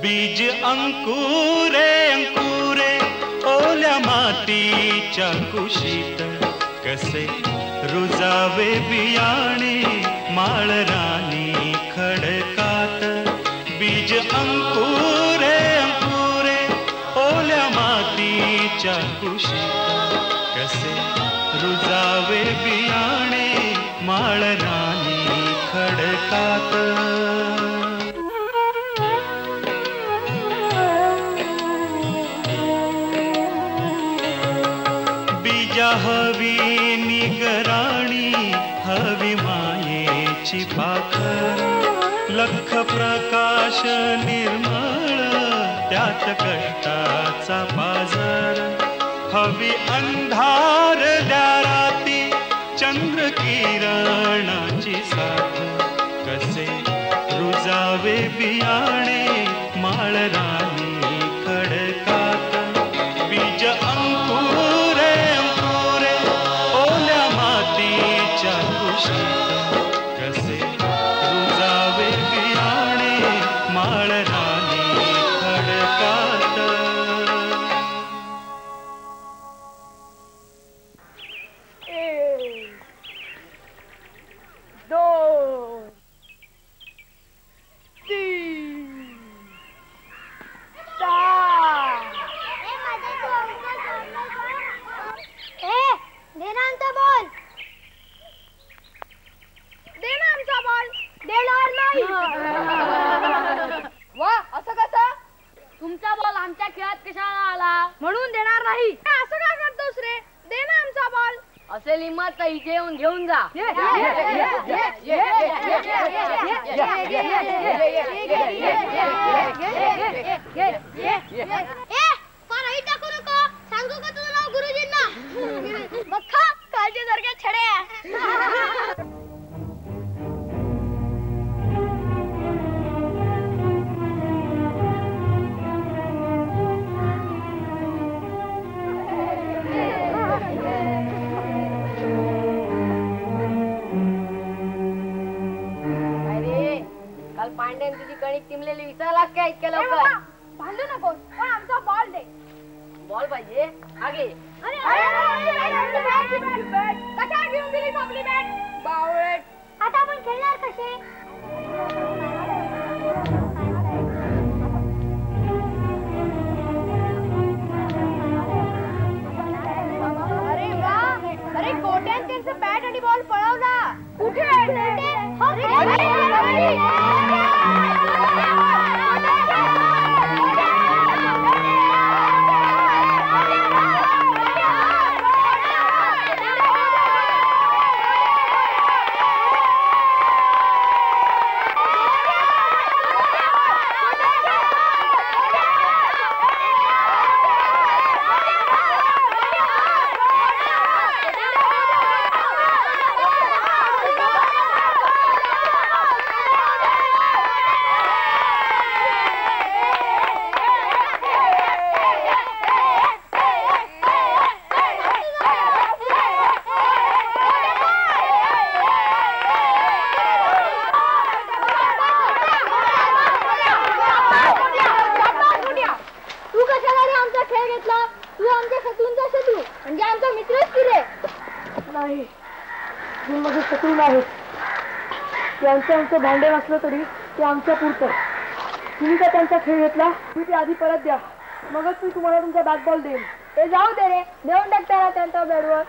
बीज अंकुरे अंकुरे ओल्या मातीच्या कुशीत कसे रुजावे बियाणे माळरानी खडकात बीज अंकुरे अंकुरे ओल्या मातीच्या कुशीत कसे रुजावे बियाणे माळरानी खडकात बीजा हवी निगराणी हवी मायेची पाखर लख प्रकाश निर्मळ त्यात कष्टाचा बाजार हवी अंधार द्या राती चंद्र किरणाची साथ कसे रुजावे बियाणे माळरानी खडकात बीज अंकुरे अंकुरे ओल्या मातीच्या कुशीत कसे रुजावे बियाणे माळरानी खडकात तुमचा बॉल आमच्या खेळात कशाला आला म्हणून देणार नाही. असं काय करतोस रे? दे ना आमचा बॉल. असेल हिम्मत तर इथे येऊन घेऊन जा. टाकू नको. सांगू का तुझं नाव गुरुजींना? बघा काळजीसारख्या छड्या. पांड्यान तुझी कणिक टिमलेली विसरलास काय इतक्या लवकर? भांडू नको पण आमचा बॉल दे. बॉल पाहिजे आगे. कशा घेऊन दिलीस आपली बॅट? बावळट. आता आपण खेळणार कसे? अरे वा, अरे गोट्यान त्यांचं बॅट आणि बॉल पळवला. कुठे? आमचं भांडे नसलं तरी ते आमच्या पुरतं. तुम्ही का त्यांचा खेळ घेतला? तुम्ही ते आधी परत द्या, मगच मी तुम्हाला तुमचा बॅट बॉल देईन. ते जाऊ दे रे, देऊन टाक त्याला त्यांचा बॅटवर.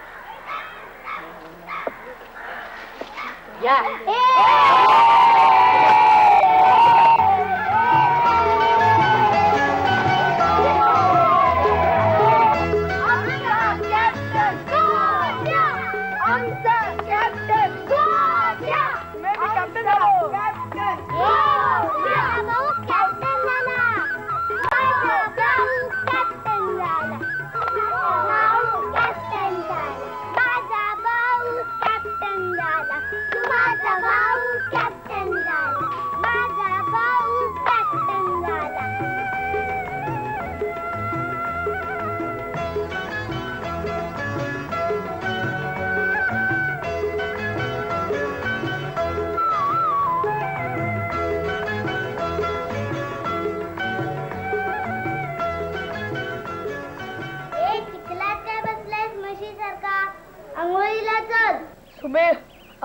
Captain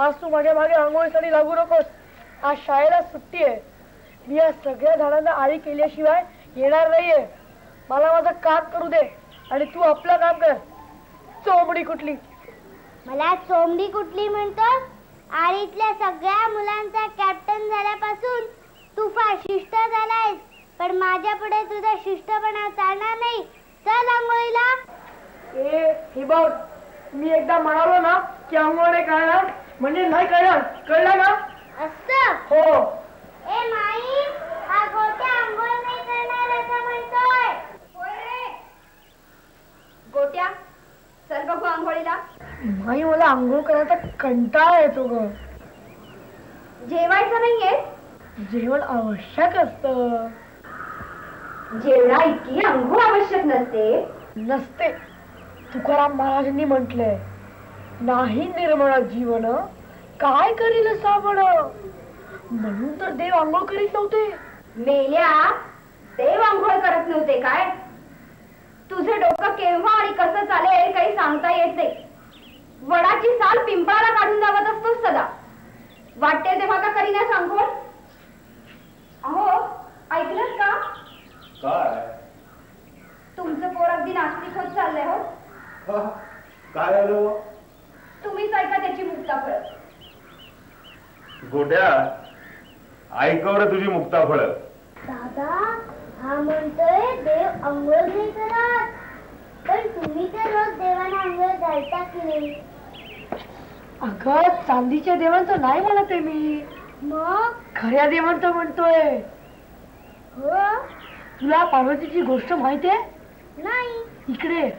आज तू माझ्या मागे आंघोळीसाठी लागू नकोस. आज शाळेला सुट्टी आहे. मी या सगळ्या झाडांना आळी केल्याशिवाय येणार नाहीये. मला माझं काम करू दे आणि तू आपलं काम कर. चोमडी कुठली? मला चोमडी कुठली म्हणतो? आळीतल्या सगळ्या मुलांचा कॅप्टन झाल्यापासून तू फार शिष्ट झालायस, पण माझ्या पुढे तुझा शिष्टपणा चालणार नाही. चल आंघोळीला. हे बघ, मी एकदा म्हणालो ना की आंघोळ नाही कळणार म्हणजे नाही कळणार. कळलं ना? असं हो. ए माई, हा गोट्या आंघोळ नाही करणार असं म्हणतोय. गोट्या चल बघू आंघोळीला. माई, मला आंघोळ करायचा कंटाळा येतो ग. जेवायचं नाहीये? जेवण आवश्यक असतं. जेवणा इतकी आंघोळ आवश्यक नसते. नसते. तुकाराम महाराजांनी म्हटलंय, नाही निर्मळ जीवन काय करील साबण. म्हणून तर देव आंघोळ करीत नव्हते. मेल्या, देव आंघोळ करत नव्हते काय? तुझे डोकं केव्हा आणि कसं चालेल काही सांगता येत नाही. वडाची साल पिंपळाला काढून दावत असतोस सदा. वाटते तेव्हा का करीना आंघोळ? अहो, ऐकलंत का? काय? तुमचं पोर अगदी नास्तिक होत चाललंय हो. काय आलं? तुम्हीच ऐका त्याची मुक्ताफळ. गोट्या, ऐकव तुझी मुक्ताफळ. दादा, हा म्हणतोय देव आंघोळ नाही करत, पण तुम्ही तर रोज देवाला आंघोळ घालता की नाही? अगं, चांदीच्या देवांचं नाही म्हणत आहे मी. मग खऱ्या देवांचं म्हणतोय. हो? तुला पार्वतीची गोष्ट माहिती आहे? नाही. इकडे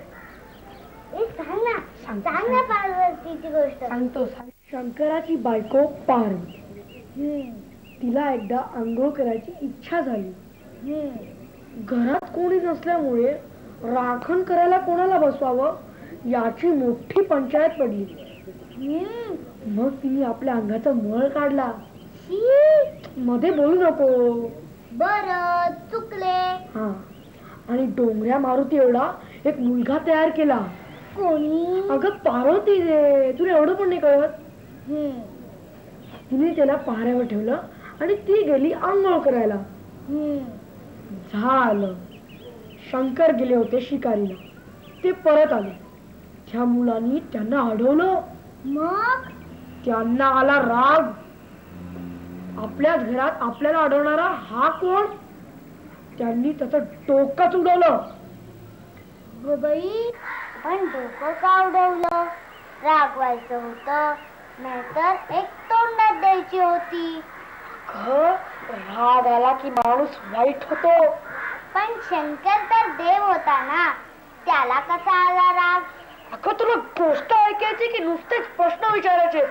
ए सांग ना, सांग ना पार्वतीची गोष्ट. सांगतो. शंकराची बायको पार्वती, तिला एकदा आंघोळ करायची इच्छा झाली. घरात कोणी नसल्यामुळे राखण करायला कोणाला बसवावं याची मोठी पंचायत पडली. मग तिने आपल्या अंगाचा मळ काढला. मध्ये बोलू नको. बर, चुकले. हा, आणि डोंगऱ्या मारुती एवढा एक मुलगा तयार केला. कोणी? अगं, पार्वती रे. तुला एवढं पण नाही कळत? तिने त्याला पहाऱ्यावर ठेवलं आणि ती गेली आंघोळ करायला. झालं. शंकर गेले होते शिकारीला. ते परत आले. त्या मुलांनी त्यांना अडवलं. मग त्यांना आला राग. आपल्याच घरात आपल्याला अडवणारा हा कोण? त्यांनी त्याचं डोकंच उडवलं. गो बाई, पण डोकं का उडवलं? रागवायचं होतं, नाहीतर एक तोंडात द्यायची होती. राग आला की माणूस वाईट होतो. पण शंकर तर देव होता ना, त्याला कसा आला राग? अगं, तुला गोष्ट ऐकायची की नुसतेच प्रश्न विचारायचे?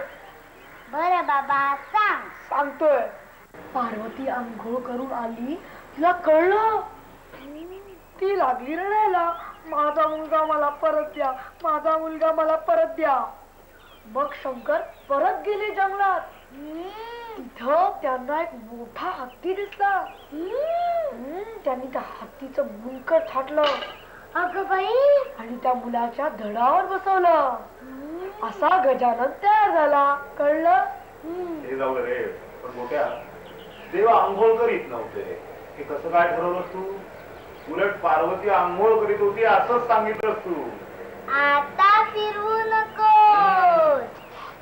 बरं बाबा, सांग. सांगतोय. पार्वती आंघोळ करून आली. तिला कळलं. ती लागली रडायला, माझा मुलगा मला परत द्या, माझा मुलगा मला परत द्या. मग शंकर परत गेले जंगलात. तिथं त्यांना एक मोठा हत्ती दिसला. त्यांनी त्या हत्तीचं मुंडकं थाटलं. अगं बाई, आणि त्या मुलाच्या धडावर बसवलं. असा गजानन तयार झाला. कळलं? हे जाऊ रे, पण गोट्या, देव आंघोळ करीत नव्हते हे कसं काय ठरवलंस तू? उलट पार्वती आंघोळ करीत होती असंच सांगितलंस तू. आता फिरवू नको.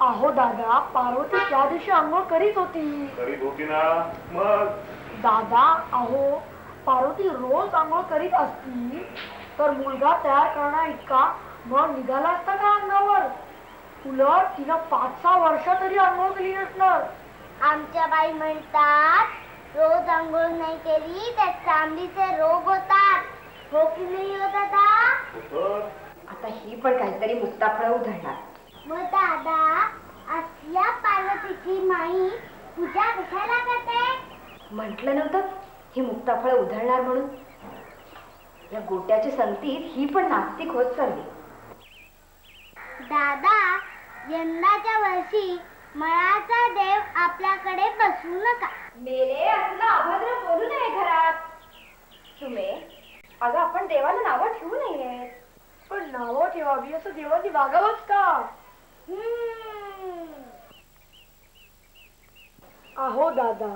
अहो दादा, पार्वती त्या दिवशी आंघोळ करीत होती. करीत होती ना? मग दादा, अहो, पार्वती रोज आंघोळ करीत असती तर मुलगा तयार करणार इतका मग निघाला असता का अंगावर? उलट तिनं 5-6 वर्ष तरी आंघोळ केली नसणार. आमच्या बाई म्हणतात, रोज आंघोळ नाही केली तर चांदीचे रोग होतात. हो की नाही होत आता? आता ही पण काहीतरी मुक्ताफळ उधळणार. मग दादा, असल्या पार्वतीची माई पूजा कशाला करते? म्हटलं नव्हतं ही मुक्ताफळ उधळणार म्हणून. या गोट्याची संगतीत ही पण नास्तिक होत चालली. दादा, यंदाच्या वर्षी मळाचा देव आपल्याकडे बसवू नका. मेले, असलं अभद्र बोलू नये घरात. तुम्ही अगं, आपण देवाला नावं ठेवू नये. पण नावं ठेवावी असं देवांनी वागावंच का? अहो दादा,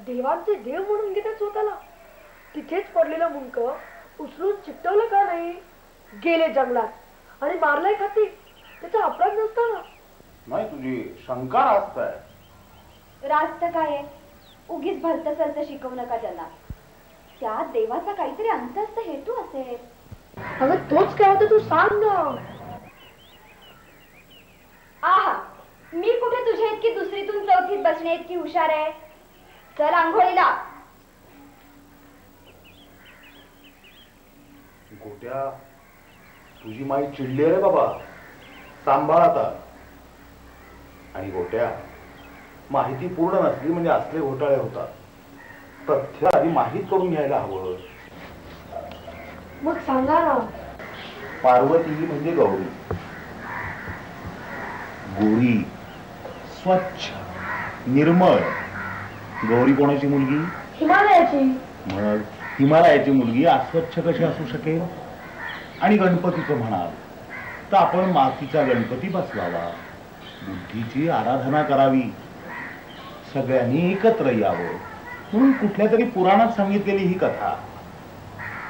देवांचे देव म्हणून घेतात स्वतःला. तिथेच पडलेलं मुंक उचलून चिकटवलं का नाही? गेले जंगलात आणि मारलाय खाती. त्याचा अपराध नसता ना. नाही, तुझी शंका रास्त आहे. रास्त काय आहे? उगीच भलत सलत शिकवू नका त्यांना. त्या देवाचा काहीतरी अंतस्थ हेतू असेल. अगं तोच काय होतं तू सांग ना. आहा, मी कुठे तुझ्या इतकी दुसरीतून चौथीत बसणे इतकी हुशार आहे. चल आंघोळीला. गोट्या, तुझी माई चिडली रे बाबा. सांभाळ आता. आणि गोट्या, माहिती पूर्ण नसली म्हणजे असले घोटाळे होतात. तथ्य आधी माहीत करून घ्यायला हवं. मग सांगा ना. पार्वती म्हणजे गौरी. गोरी, स्वच्छ, निर्मळ. गौरी कोणाची मुलगी? हिमालयाची. मग हिमालयाची मुलगी अस्वच्छ कशी असू शकेल? आणि गणपतीचं म्हणाल तर आपण मातीचा गणपती बसवावा, बुद्धीची आराधना करावी, सगळ्यांनी एकत्र यावं म्हणून कुठल्या तरी पुराणात सांगितलेली ही कथा.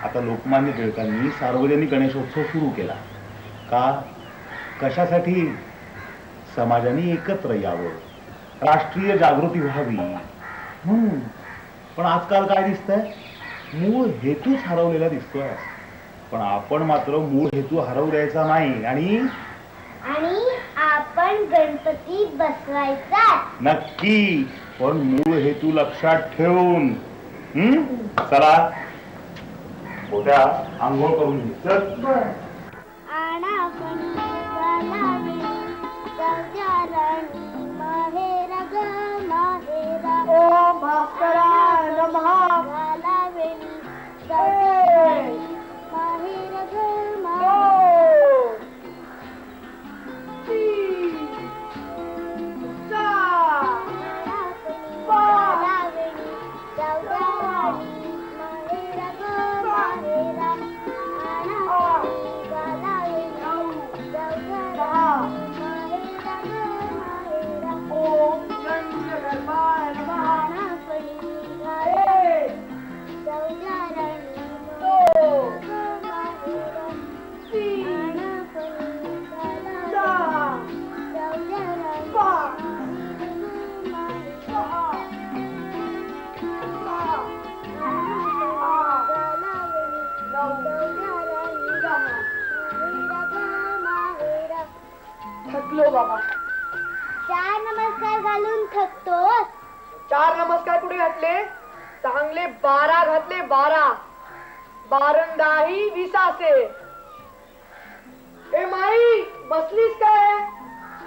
आता लोकमान्य टिळकांनी सार्वजनिक गणेशोत्सव सुरू केला. का? कशासाठी? समाजाने एकत्र यावं, राष्ट्रीय जागृती व्हावी म्हणून. पण आजकाल काय दिसतंय? मूळ हेतूच हरवलेला दिसतोय. पण आपण मात्र मूळ हेतू हरवू द्यायचा नाही. आणि आपण गणपती बसवायचा नक्की, पण मूळ हेतू लक्षात ठेवून. चला मोठ्या आंघोळ करून घे. चल. ओ भास्करा नमः. थकलो बाबा. 4 नमस्कार घालून थकतोस? 4 नमस्कार कुठे घातले? चांगले 12 घातले. 12. बारंदाही 20. ए माई, बसलीस काय?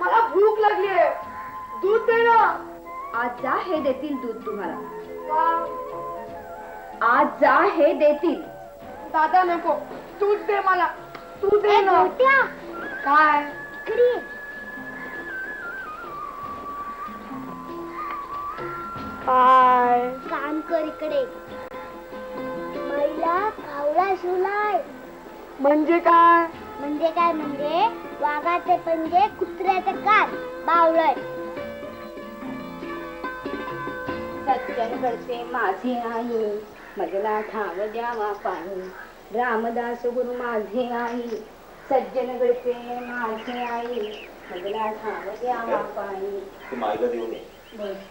मला भूक लागली आहे. दूध दे ना. आज जा, हे देतील दूध तुम्हाला. आज जा, हे देतील. दादा नको, तूच दे मला. तू दे ना. काय? काय? काम कर इकडे. महिला कावळा शिवलाय. म्हणजे काय? म्हणजे वाघाचे पंजे, कुत्र्याचे कान, बावळय. सज्जन घडते माझे आई, मजला ठाव द्यावा पाणी. रामदास गुरु माझे आई, सज्जन घडते माझे आई, मजला ठाव द्यावा पाणी. ते मायला देऊ नये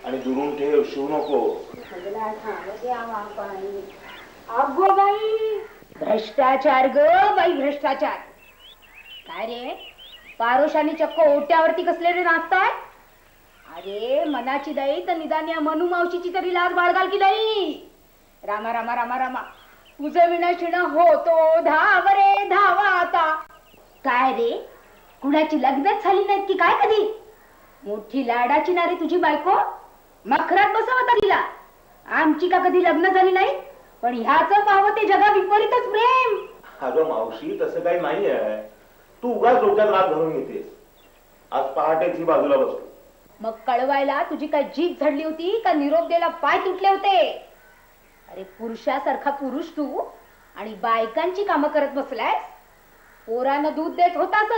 आणि दुरून ठेव, शिवू नको. मजला ठाव द्यावा पाणी. अगो बाई, भ्रष्टाचार ग बाई, भ्रष्टाचार. काय रे, पारोशानी चक्क ओट्यावरती कसले रे नाचताय? अरे मनाची दाई तर निदान या मनू मावशीची तरी लाज बाळगाल की नाही? रामा रामा रामा रामा, तुझं विनाशिण होतो धाव रे धावा आता. काय रे, कुणाची लग्नच झाली नाहीत की काय कधी? मोठी लाडाची नारी तुझी बायको, मखरात बसवता तिला. आमची का कधी लग्न झाली नाही? पण ह्याच पाहावं ते जगा विपरीतच प्रेम. अगं मावशी, तसं काही नाही आहे. तू उगाच डोक्यात राग घालून येतेस. आज पहाटेच ही बाजूला बसतो. मग कळवायला तुझी काय जीभ झडली होती का निरोप द्यायला पाय तुटले होते? अरे पुरुषासारखा पुरुष तू आणि बायकांची कामं करत बसलायस. पोरानं दूध देत होताच,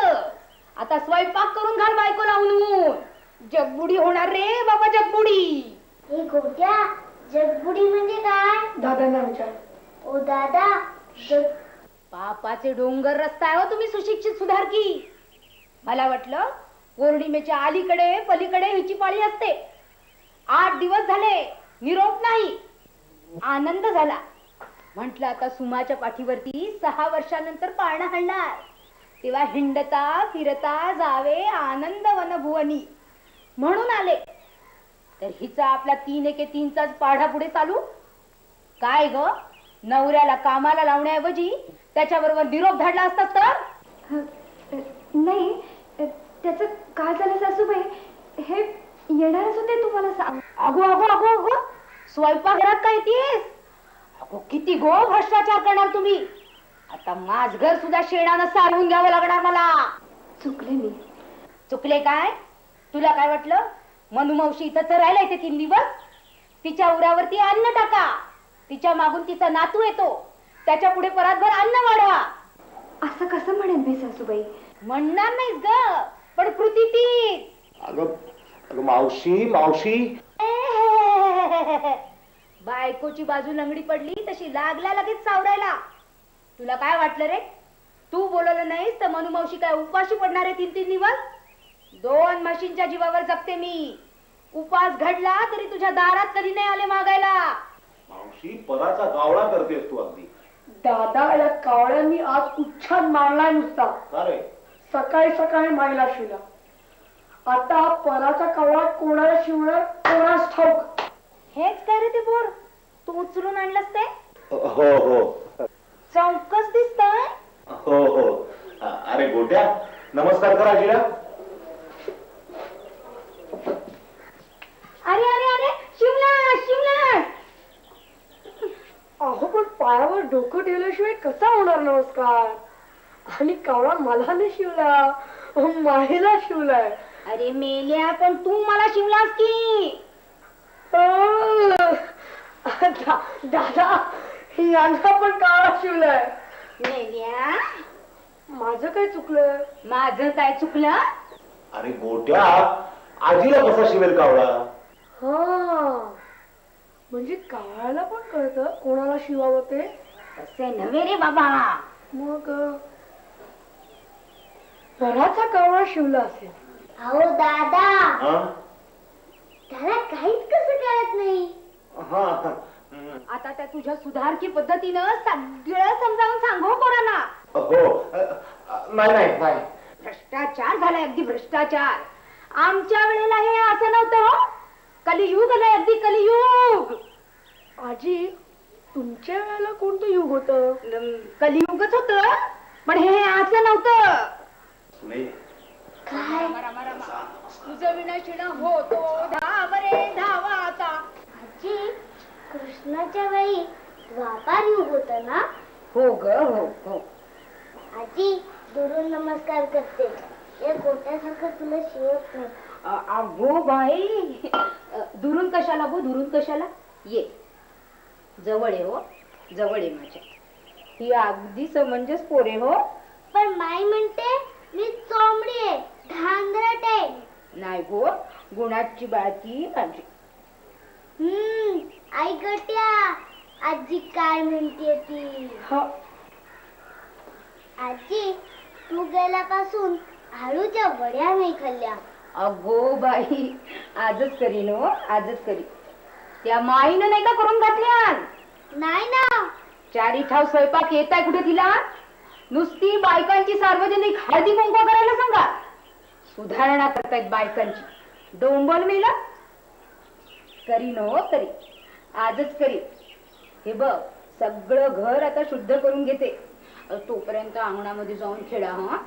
आता स्वयंपाक करून घाल बायको लावून. जगबुडी होणार रे बाबा, जगबुडी. हे गोट्या, जगबुडी म्हणजे काय? दादांना विचार. ओ दादा, पापाचे डोंगर रस्ता आहे हो तुम्ही सुशिक्षित सुधारकी. मला वाटलं पौर्णिमेच्या अलीकडे पलीकडे हिची पाळी असते. 8 दिवस झाले निरोप नाही. आनंद झाला. म्हटलं आता सुमाच्या पाठीवरती 6 वर्षानंतर पाळणा हलणार, तेव्हा हिंडता फिरता जावे आनंद वनभुवनी म्हणून आले. तर हिचा आपला 3 एके 3चाच पाढा पुढे चालू. काय ग, नवऱ्याला कामाला लावण्याऐवजी त्याच्याबरोबर निरोप धाडला असतात तर? नाही, त्याचं काय झालं सासूबाई, हे येणारच होते तुम्हाला सांग. अगो अगो अगो अगो, स्वयंपाकघरात काय येतेस? अगो किती गो भ्रष्टाचार करणार तुम्ही. आता माझ घर सुद्धा शेणानं सारवून घ्यावं लागणार मला. चुकले मी. चुकले काय? तुला काय वाटलं मनू मावशी इथं चरायला येते 3 दिवस? तिच्या उरावरती अन्न टाका. तिच्या मागून तिचा नातू येतो, त्याच्या पुढे परातभर अन्न वाढवा. असं कसं म्हणेन मी सासूबाई? म्हणणार नाहीस ग, पण कृती ती. अगं मावशी मावशी, बायकोची बाजू लंगडी पडली तशी लागला लगेच सावरायला. तुला काय वाटलं रे? तू बोलवलं नाहीस तर मनू मावशी काय उपाशी पडणार आहे 3 दिवस? 2 म्हशींच्या जीवावर जगते मी. उपास घडला तरी तुझ्या दारात कधी नाही आले मागायला. मावशी पराचा गावळा करतेस तू अगदी. दादा, या कावळ्यांनी आज उच्छाद मारलाय नुसता. अरे सकाळी सकाळी माईला शिवला. आता पराचा कावळा कोणाला शिवणार कोणास ठाऊक. हेच काय रे ते बोर तू उचलून आणलंस ते? हो हो चौकस दिसतंय. हो हो. अरे गोट्या, नमस्कार करा आजीला. अरे अरे अरे, शिवला शिवला. अहो पण पायावर डोकं ठेवल्याशिवाय कसा होणार नमस्कार? आणि कावळा मला नाही शिवला, माईला शिवलाय. अरे मेल्या, पण तू मला शिवलास की? दादा, यांना पण कावळा शिवलाय. मेल्या, माझं काय चुकलं? माझं काय चुकलं? अरे गोट्या, आजीला कसा शिवेल कावळा? हा, म्हणजे कावळ्याला पण कळतं कोणाला शिवावं ते. असे नव्हे रे बाबा. मग पराचा कावळा शिवला असेल. अहो दादा, हा? त्याला काहीच कसं कळत नाही. हा. आता त्या तुझ्या सुधारकी पद्धतीनं सगळं समजावून सांगू पोरांना. हो. नाही नाही नाही. भ्रष्टाचार झालाय, अगदी भ्रष्टाचार. आमच्या वेळेला हे असं नव्हतं. कलियुग आलंय, अगदी कलियुग. आजी, तुमच्या वेळेला कोणतं युग होतं? कलियुगच होत, पण हे असं नव्हतं. नाही. तुझं विनाशिणा होतो धाव रे धावा आता. आजी, कृष्णाच्या वेळी द्वापार युग होत ना? हो ग, हो हो. आजी, दुरून नमस्कार करते. या गोट्यासारखं तुला शिवत नाही. अगो बाई, दुरून कशाला गो, दुरून कशाला? ये जवळ आहे, हो जवळ आहे माझ्या. ही अगदी समंजस पोरे हो. पण माई म्हणते मी चोंबडी आहे, धांदरट आहे. नाही गो, गुणाची बाळकी माझी. आई गट्या, आजी काय म्हणते ती? आजी, तू गेल्यापासून आळूच्या वड्या नाही खाल्ल्या. अगो बाई, आजच करीन हो, आजच करीन. त्या माईनं नाही का करून घातल्या? नाही ना. 4 ठाव स्वयंपाक येताय कुठे तिला? नुसती बायकांची सार्वजनिक हळदी कुंकू करायला सांगा. सुधारणा करतायत बायकांची. डोंबल मेला. करीन हो, करी, आजच करी. हे बघ, सगळं घर आता शुद्ध करून घेते. तोपर्यंत अंगणामध्ये जाऊन खेळा. हा,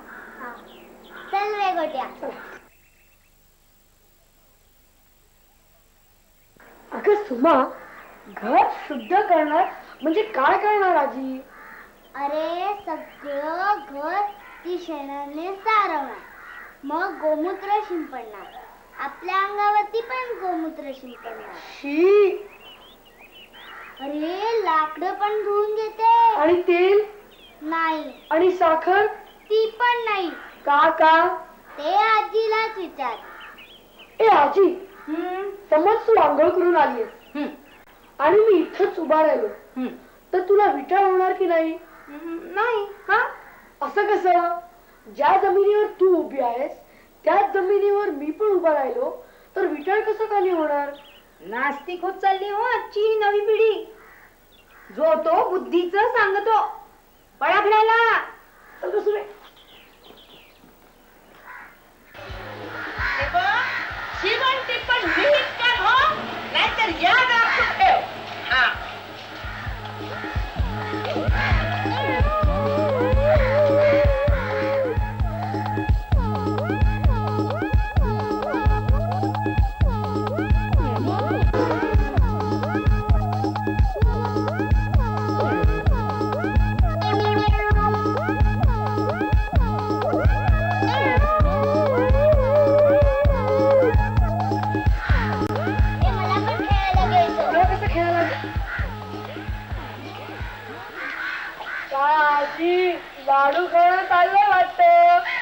चल रे गोट्या. अगं सुमा, घर शुद्ध करणार म्हणजे काय करणार आजी? अरे सगळं घर ती शेणाने सारवणार, मग गोमूत्र शिंपडणार. आपल्या अंगावरती पण गोमूत्र शिंपडणार. शी. अरे लाकडं पण धुवून घेते. आणि तेल? नाही. आणि साखर? ती पण नाही. का? ते आजीलाच विचार. ए आजी, समज तू आंघोळ करून आली आणि मी इथंच उभा राहिलो तर तुला विटाळ होणार की नाही? नाही. का? असं कसं? ज्या जमिनीवर तू उभी आहेस त्याच जमिनीवर मी पण उभा राहिलो तर विटाळ कसं खाली होणार? नास्तिक होत चालली हो आजची ही नवी पिढी. जो तो बुद्धीच सांगतो. पळा फिरायला. श्रीमंती पण नीट कर हो, नाहीतर या गावात ठेव. हा. लाडू खेळत चाललंय वाटतं.